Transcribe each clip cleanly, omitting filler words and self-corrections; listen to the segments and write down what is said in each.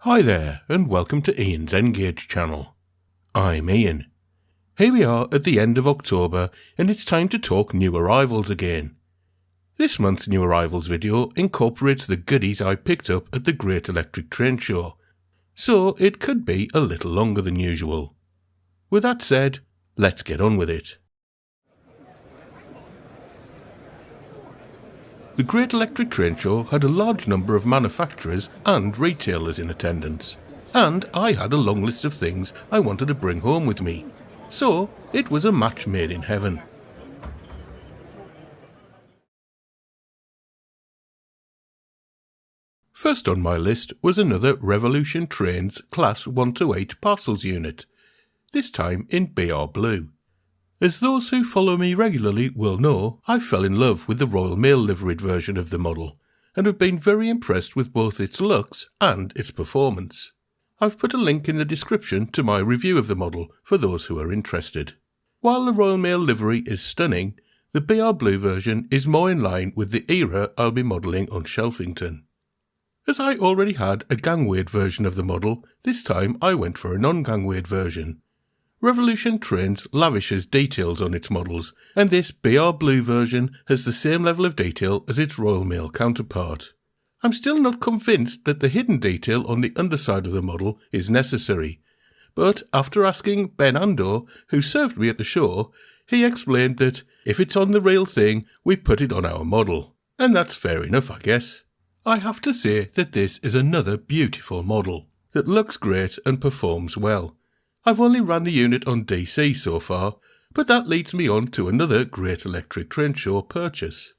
Hi there, and welcome to Ian's Engage channel. I'm Ian. Here we are at the end of October, and it's time to talk new arrivals again. This month's new arrivals video incorporates the goodies I picked up at the Great Electric Train Show, so it could be a little longer than usual. With that said, let's get on with it. The Great Electric Train Show had a large number of manufacturers and retailers in attendance, and I had a long list of things I wanted to bring home with me, so it was a match made in heaven. First on my list was another Revolution Trains Class 128 parcels unit, this time in BR Blue. As those who follow me regularly will know, I fell in love with the Royal Mail liveried version of the model, and have been very impressed with both its looks and its performance. I've put a link in the description to my review of the model for those who are interested. While the Royal Mail livery is stunning, the BR Blue version is more in line with the era I'll be modelling on Shelfington. As I already had a gangwayed version of the model, this time I went for a non-gangwayed version. Revolution Trains lavishes details on its models, and this BR Blue version has the same level of detail as its Royal Mail counterpart. I'm still not convinced that the hidden detail on the underside of the model is necessary, but after asking Ben Ando, who served me at the show, he explained that if it's on the real thing, we put it on our model, and that's fair enough, I guess. I have to say that this is another beautiful model that looks great and performs well. I've only ran the unit on DC so far, but that leads me on to another Great Electric Train Show purchase.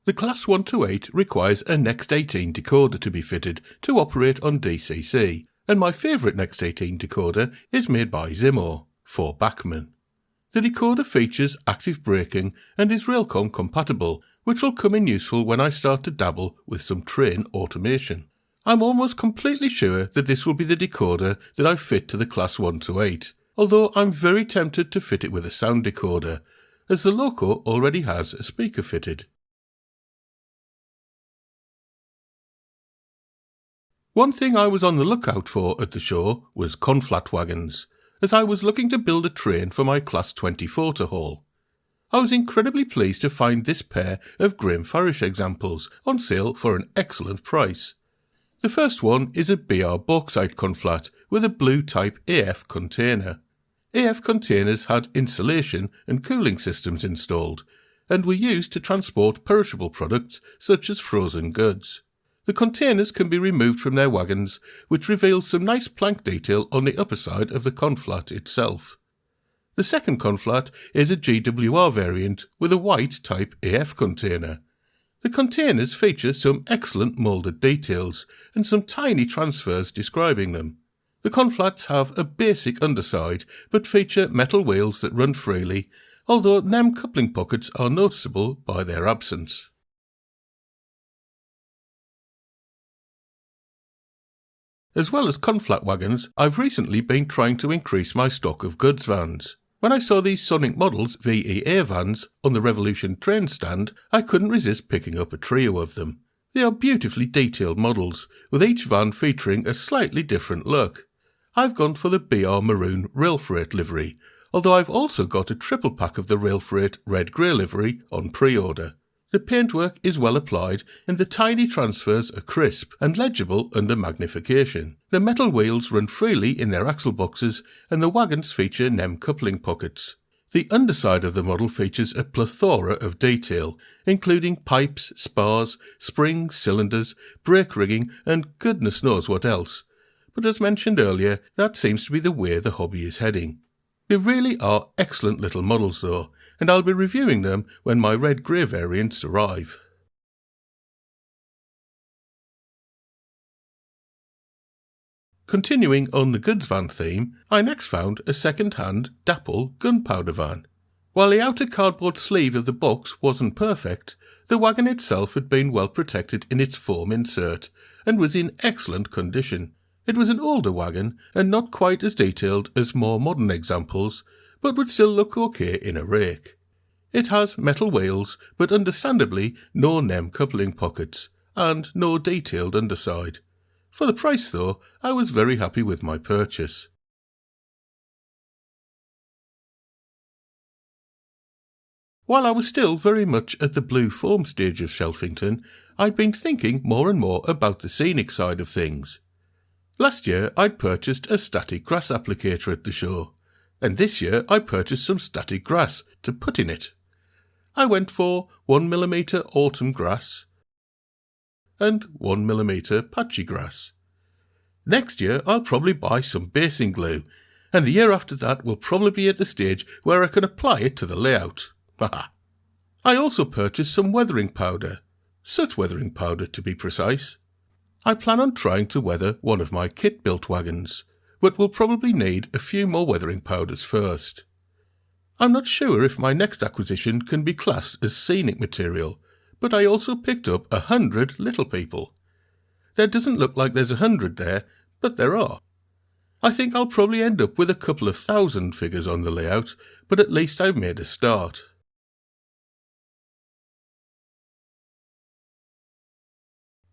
The Class 128 requires a Next18 decoder to be fitted to operate on DCC, and my favourite Next18 decoder is made by Zimor, for Bachmann. The decoder features active braking and is Railcom compatible, which will come in useful when I start to dabble with some train automation. I'm almost completely sure that this will be the decoder that I fit to the Class 128, although I'm very tempted to fit it with a sound decoder, as the Loco already has a speaker fitted. One thing I was on the lookout for at the show was Conflat wagons, as I was looking to build a train for my Class 24 to haul. I was incredibly pleased to find this pair of Graham Farish examples on sale for an excellent price. The first one is a BR bauxite conflat with a blue type AF container. AF containers had insulation and cooling systems installed, and were used to transport perishable products such as frozen goods. The containers can be removed from their wagons, which reveals some nice plank detail on the upper side of the conflat itself. The second conflat is a GWR variant with a white type AF container. The containers feature some excellent moulded details and some tiny transfers describing them. The conflats have a basic underside but feature metal wheels that run freely, although NEM coupling pockets are noticeable by their absence. As well as conflat wagons, I've recently been trying to increase my stock of goods vans. When I saw these Sonic Models VEA vans on the Revolution train stand, I couldn't resist picking up a trio of them. They are beautifully detailed models, with each van featuring a slightly different look. I've gone for the BR Maroon Rail Freight livery, although I've also got a triple pack of the Rail Freight Red Grey livery on pre-order. The paintwork is well applied and the tiny transfers are crisp and legible under magnification. The metal wheels run freely in their axle boxes and the wagons feature NEM coupling pockets. The underside of the model features a plethora of detail, including pipes, spars, springs, cylinders, brake rigging and goodness knows what else. But as mentioned earlier, that seems to be the way the hobby is heading. They really are excellent little models though, and I'll be reviewing them when my red-grey variants arrive. Continuing on the goods van theme, I next found a second-hand Dapple gunpowder van. While the outer cardboard sleeve of the box wasn't perfect, the wagon itself had been well protected in its foam insert and was in excellent condition. It was an older wagon and not quite as detailed as more modern examples, but would still look okay in a rake. It has metal wheels, but understandably no NEM coupling pockets, and no detailed underside. For the price though, I was very happy with my purchase. While I was still very much at the blue foam stage of Shelfington, I'd been thinking more and more about the scenic side of things. Last year I'd purchased a static grass applicator at the show, and this year I purchased some static grass to put in it. I went for 1mm autumn grass and 1mm patchy grass. Next year I'll probably buy some basing glue, and the year after that will probably be at the stage where I can apply it to the layout. I also purchased some weathering powder, soot weathering powder to be precise. I plan on trying to weather one of my kit-built wagons, but will probably need a few more weathering powders first. I'm not sure if my next acquisition can be classed as scenic material, but I also picked up 100 little people. There doesn't look like there's 100 there, but there are. I think I'll probably end up with a couple of thousand figures on the layout, but at least I've made a start.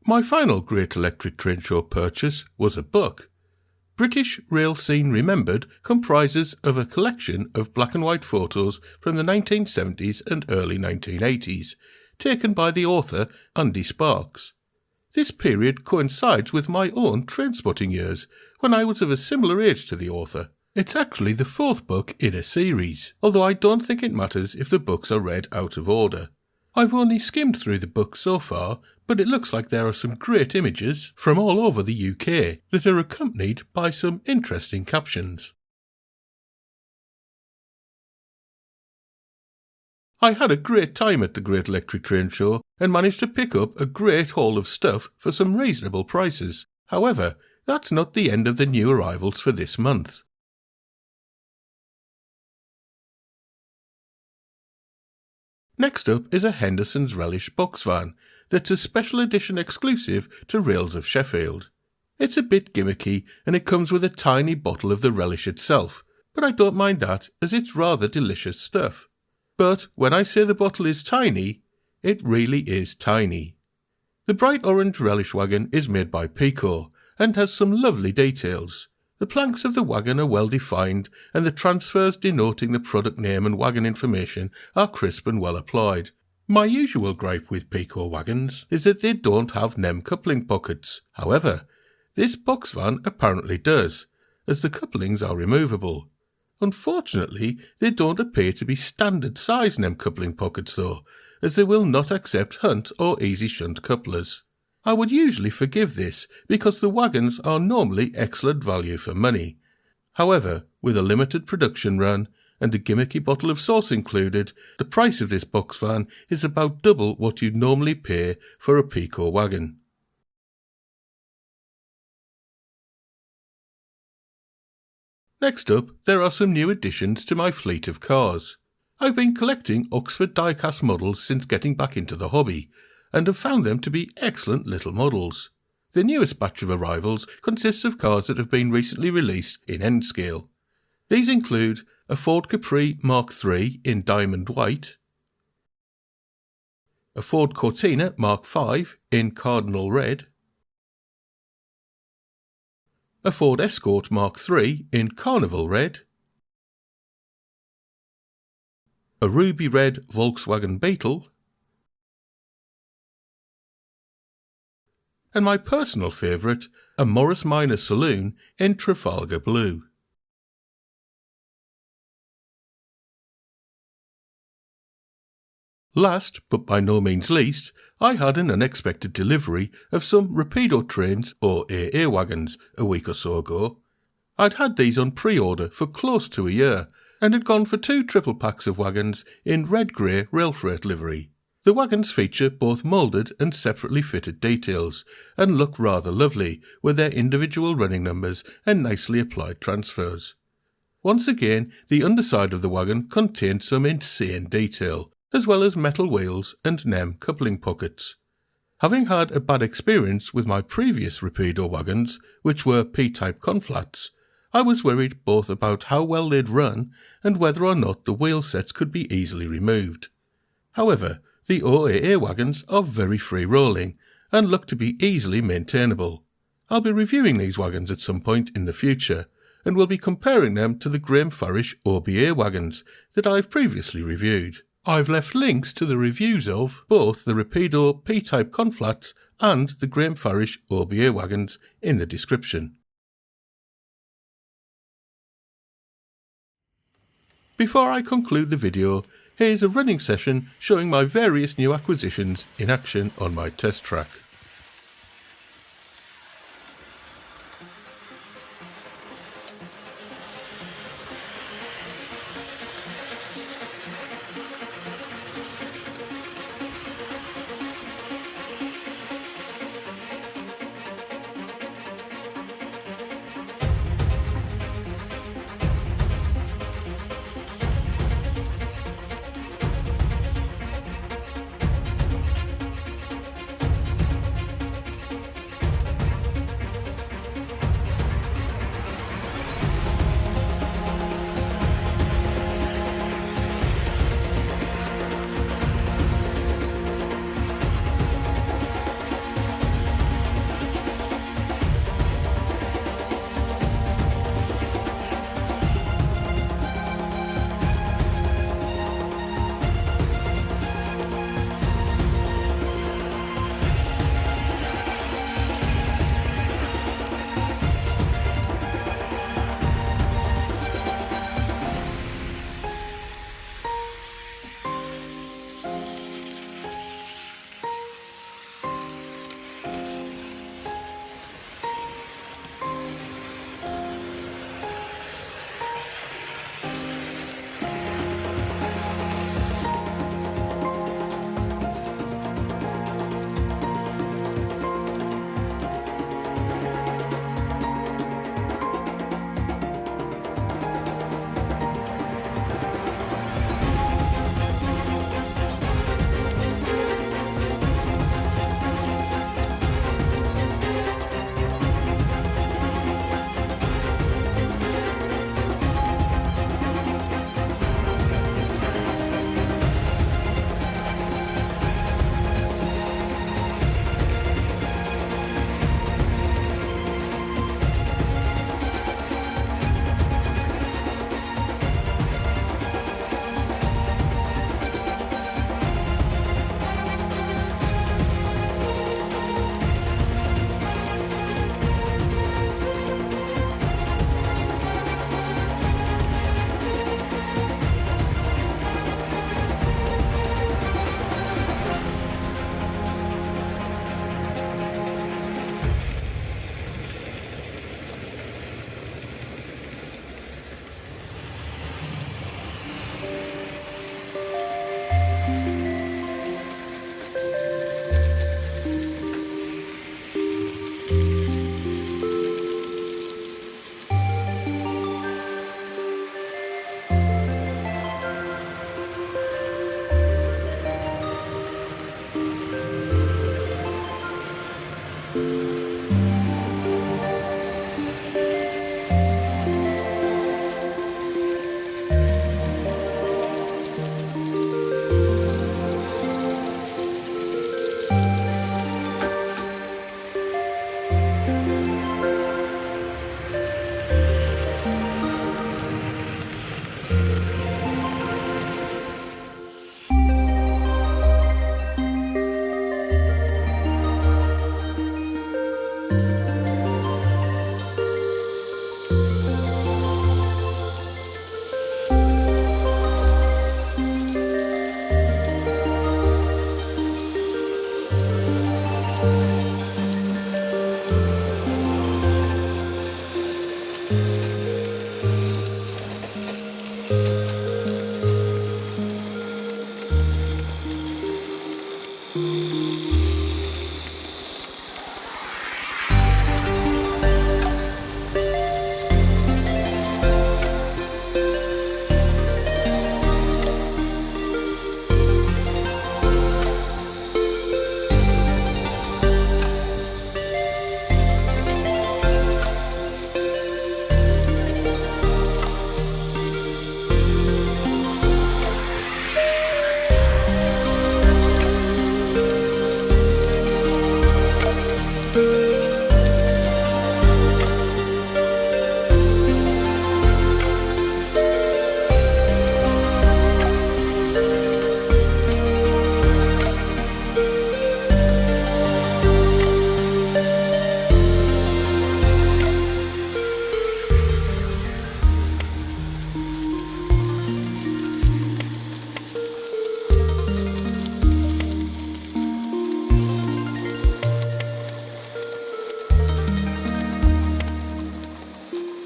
My final Great Electric Train Show purchase was a book. British Rail Scene Remembered comprises of a collection of black and white photos from the 1970s and early 1980s, taken by the author Andy Sparks. This period coincides with my own train spotting years, when I was of a similar age to the author. It's actually the fourth book in a series, although I don't think it matters if the books are read out of order. I've only skimmed through the book so far, but it looks like there are some great images from all over the UK that are accompanied by some interesting captions. I had a great time at the Great Electric Train Show and managed to pick up a great haul of stuff for some reasonable prices. However, that's not the end of the new arrivals for this month. Next up is a Hendersons Relish box van that's a special edition exclusive to Rails of Sheffield. It's a bit gimmicky and it comes with a tiny bottle of the relish itself, but I don't mind that as it's rather delicious stuff. But when I say the bottle is tiny, it really is tiny. The bright orange relish wagon is made by Pico and has some lovely details. The planks of the wagon are well defined and the transfers denoting the product name and wagon information are crisp and well applied. My usual gripe with Repor Wagons is that they don't have NEM coupling pockets. However, this box van apparently does, as the couplings are removable. Unfortunately, they don't appear to be standard size NEM coupling pockets though, as they will not accept Hunt or Easy Shunt couplers. I would usually forgive this because the wagons are normally excellent value for money. However, with a limited production run and a gimmicky bottle of sauce included, the price of this box van is about double what you'd normally pay for a Repor wagon. Next up, there are some new additions to my fleet of cars. I've been collecting Oxford Diecast models since getting back into the hobby, and have found them to be excellent little models. The newest batch of arrivals consists of cars that have been recently released in end scale. These include a Ford Capri Mark III in diamond white, a Ford Cortina Mark V in cardinal red, a Ford Escort Mark III in carnival red, a ruby red Volkswagen Beetle, and my personal favourite, a Morris Minor Saloon in Trafalgar Blue. Last, but by no means least, I had an unexpected delivery of some Rapido trains or AA wagons a week or so ago. I'd had these on pre-order for close to a year, and had gone for 2 triple packs of wagons in red-grey rail freight livery. The wagons feature both moulded and separately fitted details, and look rather lovely with their individual running numbers and nicely applied transfers. Once again, the underside of the wagon contains some insane detail, as well as metal wheels and NEM coupling pockets. Having had a bad experience with my previous Rapido wagons, which were P-type Conflats, I was worried both about how well they'd run and whether or not the wheel sets could be easily removed. However, the OAA wagons are very free-rolling and look to be easily maintainable. I'll be reviewing these wagons at some point in the future, and will be comparing them to the Graham Farish OBA wagons that I've previously reviewed. I've left links to the reviews of both the Repor P-Type Conflats and the Graham Farish OBA wagons in the description. Before I conclude the video, here's a running session showing my various new acquisitions in action on my test track.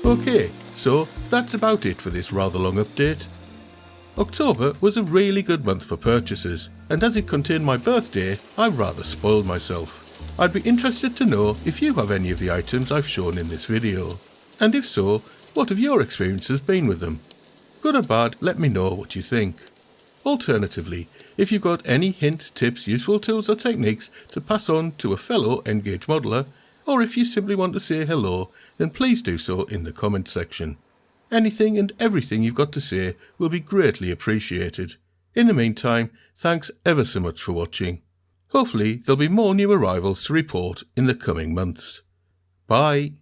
Okay, so that's about it for this rather long update. October was a really good month for purchases, and as it contained my birthday, I rather spoiled myself. I'd be interested to know if you have any of the items I've shown in this video, and if so, what have your experiences been with them? Good or bad, let me know what you think. Alternatively, if you've got any hints, tips, useful tools or techniques to pass on to a fellow N-Gage modeller, or if you simply want to say hello, then please do so in the comment section. Anything and everything you've got to say will be greatly appreciated. In the meantime, thanks ever so much for watching. Hopefully there'll be more new arrivals to report in the coming months. Bye.